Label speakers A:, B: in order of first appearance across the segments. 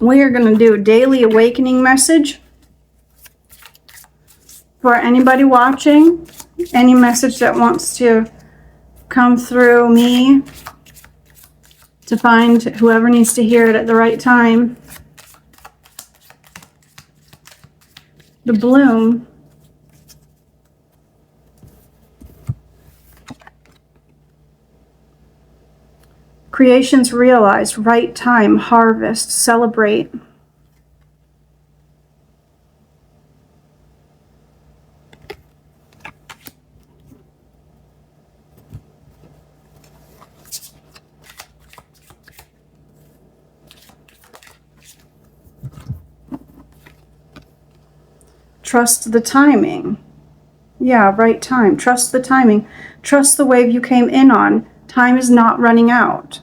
A: We are going to do a daily awakening message for anybody watching. Any message that wants to come through me to find whoever needs to hear it at the right time. The bloom. Creations realized, right time, harvest, celebrate. Trust the timing. Yeah, right time. Trust the timing. Trust the wave you came in on. Time is not running out.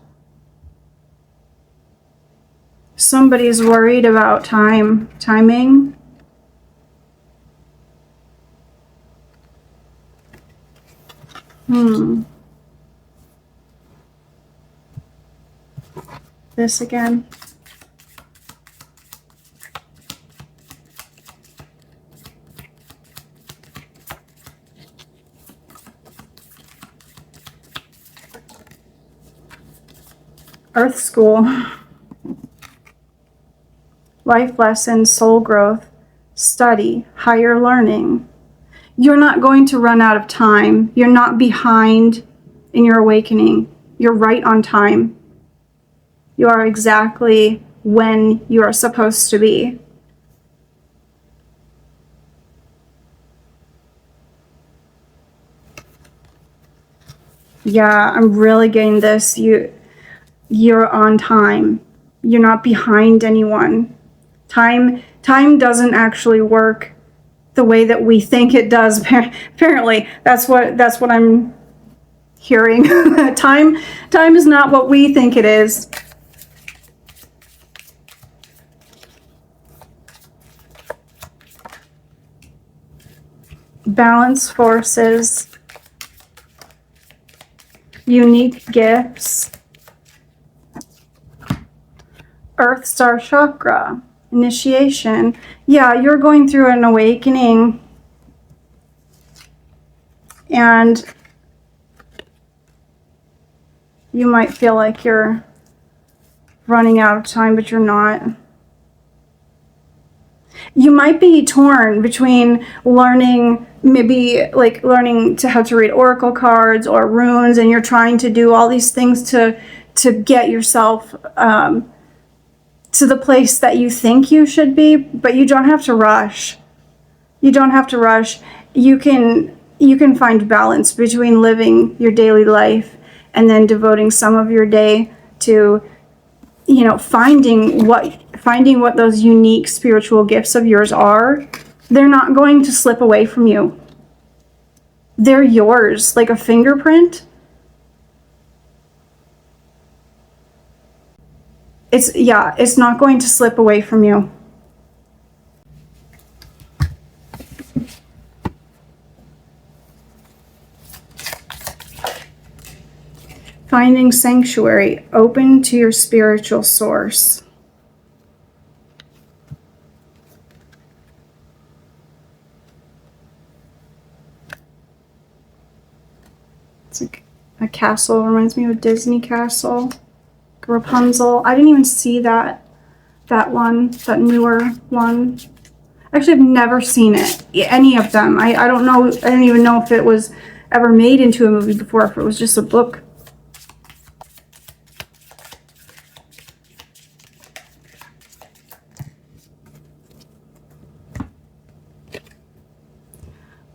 A: Somebody's worried about timing. This again. Earth School. Life lessons, soul growth, study, higher learning. You're not going to run out of time. You're not behind in your awakening. You're right on time. You are exactly when you are supposed to be. Yeah, I'm really getting this. You're on time. You're not behind anyone. Time doesn't actually work the way that we think it does. Apparently, that's what I'm hearing. Time is not what we think it is. Balance forces. Unique gifts. Earth Star Chakra. Initiation. Yeah, you're going through an awakening. And you might feel like you're running out of time, but you're not. You might be torn between learning, maybe like learning to how to read oracle cards or runes, and you're trying to do all these things to get yourself to the place that you think you should be, but you don't have to rush. You don't have to rush. You can find balance between living your daily life and then devoting some of your day to, finding what those unique spiritual gifts of yours are. They're not going to slip away from you. They're yours, like a fingerprint. It's not going to slip away from you. Finding sanctuary, open to your spiritual source. It's like a castle, reminds me of a Disney castle. Rapunzel. I didn't even see that newer one. Actually, I've never seen it, any of them. I don't know. I don't even know if it was ever made into a movie before, if it was just a book.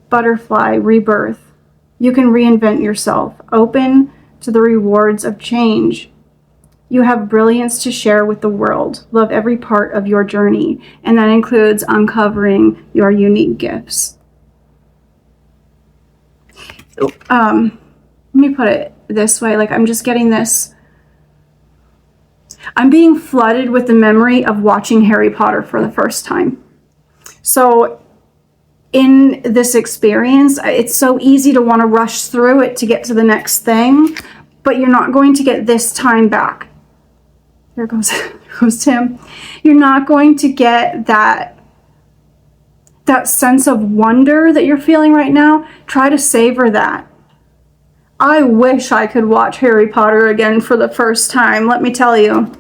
A: Butterfly, rebirth. You can reinvent yourself. Open to the rewards of change. You have brilliance to share with the world. Love every part of your journey, and that includes uncovering your unique gifts. Let me put it this way, like I'm just getting this. I'm being flooded with the memory of watching Harry Potter for the first time. So in this experience, it's so easy to want to rush through it to get to the next thing, but you're not going to get this time back. There goes goes Tim. You're not going to get that sense of wonder that you're feeling right now. Try to savor that. I wish I could watch Harry Potter again for the first time, let me tell you.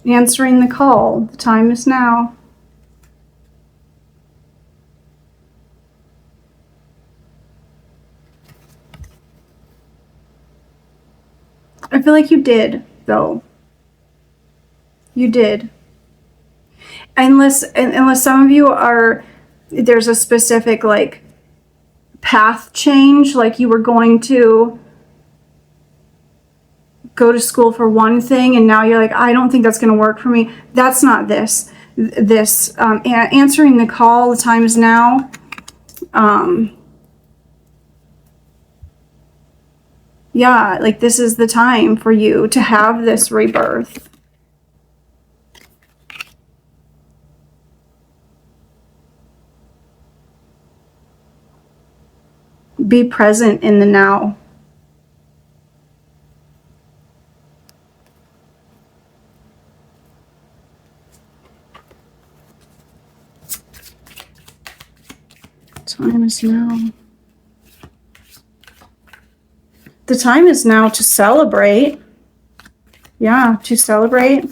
A: Answering the call. The time is now. I feel like you did, though. You did. Unless some of you are, there's a specific like path change, like you were going to go to school for one thing and now you're like, I don't think that's going to work for me. That's not this. Answering the call, the time is now. Yeah, like this is the time for you to have this rebirth. Be present in the now. Time is now. The time is now to celebrate. Yeah, to celebrate.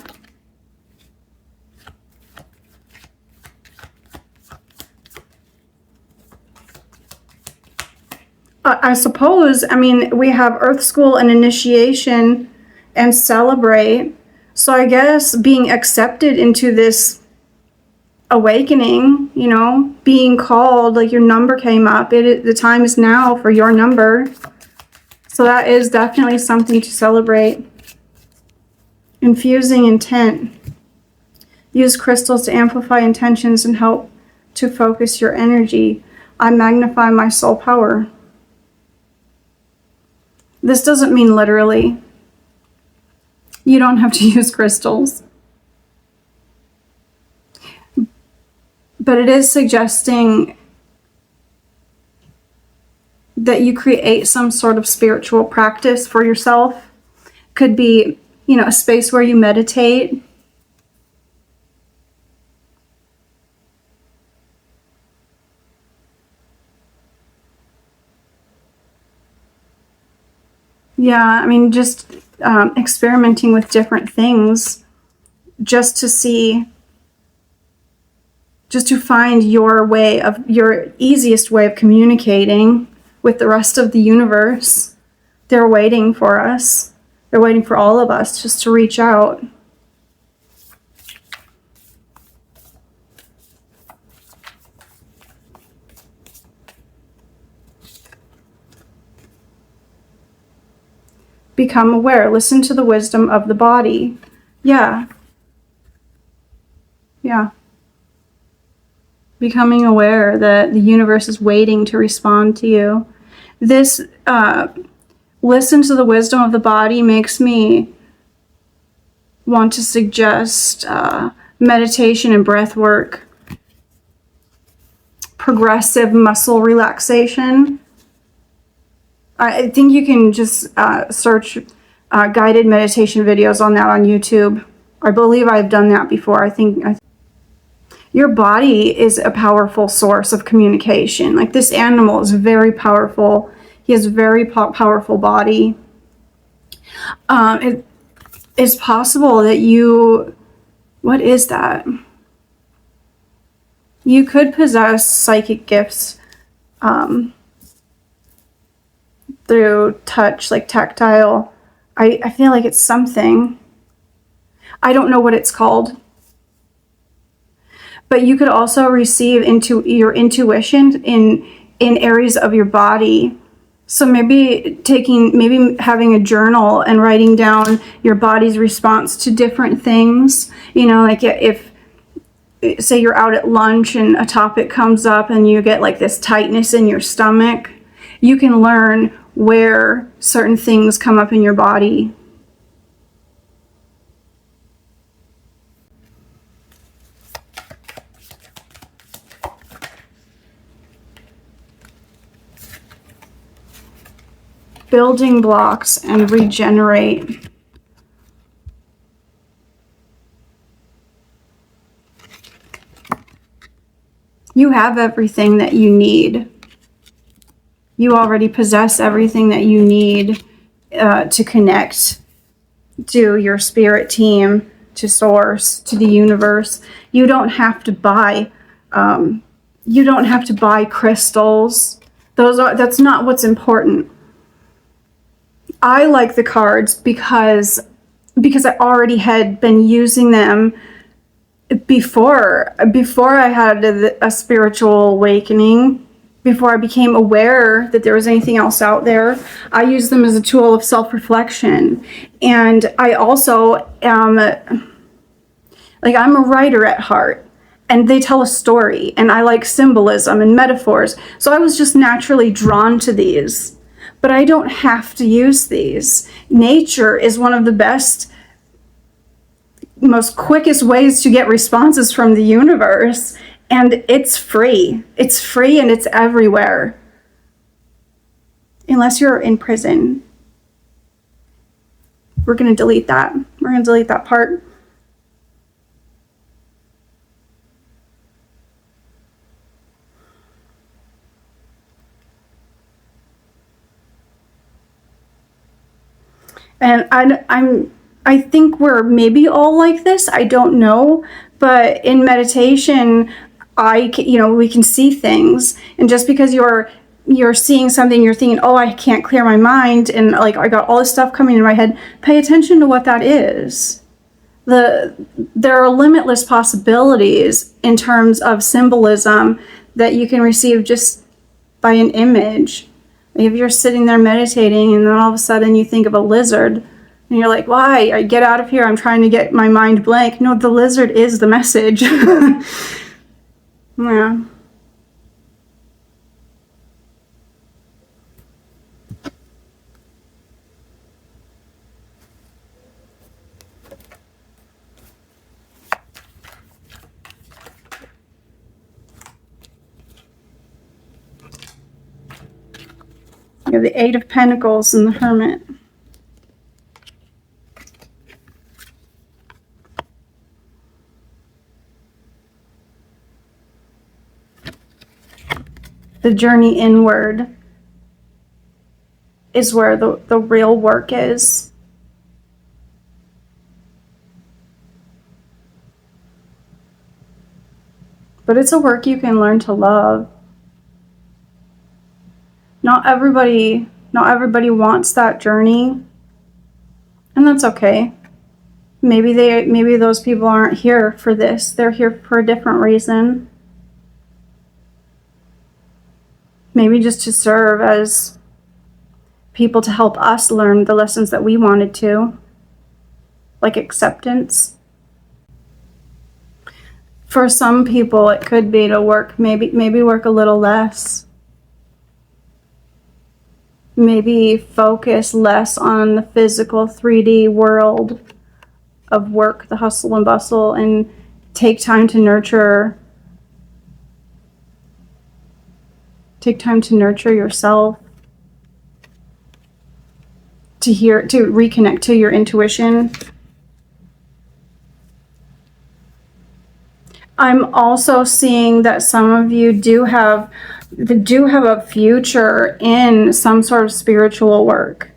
A: I suppose, I mean, we have Earth School and initiation and celebrate. So I guess being accepted into this awakening, you know, being called, like your number came up. The time is now for your number. So that is definitely something to celebrate. Infusing intent. Use crystals to amplify intentions and help to focus your energy. I magnify my soul power. This doesn't mean literally. You don't have to use crystals. But it is suggesting that you create some sort of spiritual practice for yourself. Could be, you know, a space where you meditate. Yeah, I mean, just experimenting with different things just to see, just to find your easiest way of communicating with the rest of the universe. They're waiting for us. They're waiting for all of us just to reach out. Become aware. Listen to the wisdom of the body. Yeah. Yeah. Becoming aware that the universe is waiting to respond to you. This, listen to the wisdom of the body makes me want to suggest meditation and breath work. Progressive muscle relaxation. I think you can just search guided meditation videos on that on YouTube. I believe I've done that before. I think your body is a powerful source of communication. Like this animal is very powerful. He has a very powerful body. It is possible that you, what is that? You could possess psychic gifts through touch, like tactile. I feel like it's something. I don't know what it's called. But you could also receive into your intuition in areas of your body. So maybe having a journal and writing down your body's response to different things. You know, like if say you're out at lunch and a topic comes up and you get like this tightness in your stomach, you can learn where certain things come up in your body. building blocks and regenerate. You have everything that you need. You already possess everything that you need to connect to your spirit team, to source, to the universe. You don't have to buy. You don't have to buy crystals. That's not what's important. I like the cards because I already had been using them before I had a spiritual awakening, before I became aware that there was anything else out there. I use them as a tool of self-reflection. And I also am, I'm a writer at heart, and they tell a story, and I like symbolism and metaphors. So I was just naturally drawn to these. But I don't have to use these. Nature is one of the best, most quickest ways to get responses from the universe, and it's free. It's free and it's everywhere. Unless you're in prison. We're going to delete that. We're going to delete that part. And I think we're maybe all like this. I don't know, but in meditation, we can see things, and just because you're seeing something, you're thinking, oh, I can't clear my mind, and like I got all this stuff coming in my head. Pay attention to what that is. There are limitless possibilities in terms of symbolism that you can receive just by an image. If you're sitting there meditating and then all of a sudden you think of a lizard and you're like, why? I get out of here. I'm trying to get my mind blank. No, the lizard is the message. Yeah. You have the Eight of Pentacles and the Hermit. The journey inward is where the real work is. But it's a work you can learn to love. Not everybody wants that journey, and that's okay. Maybe those people aren't here for this. They're here for a different reason. Maybe just to serve as people to help us learn the lessons that we wanted to, like acceptance. For some people, it could be to work, maybe work a little less. Maybe focus less on the physical 3D world of work, the hustle and bustle, and take time to nurture. Take time to nurture yourself, to reconnect to your intuition. I'm also seeing that some of you do have a future in some sort of spiritual work.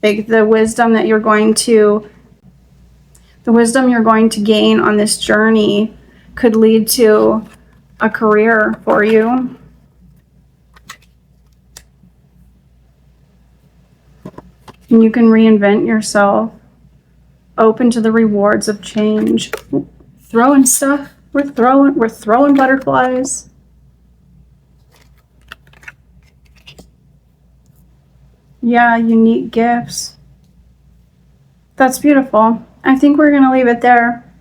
A: Like the wisdom you're going to gain on this journey could lead to a career for you. And you can reinvent yourself, open to the rewards of change. Throwing stuff. We're throwing butterflies. Yeah, unique gifts. That's beautiful. I think we're going to leave it there.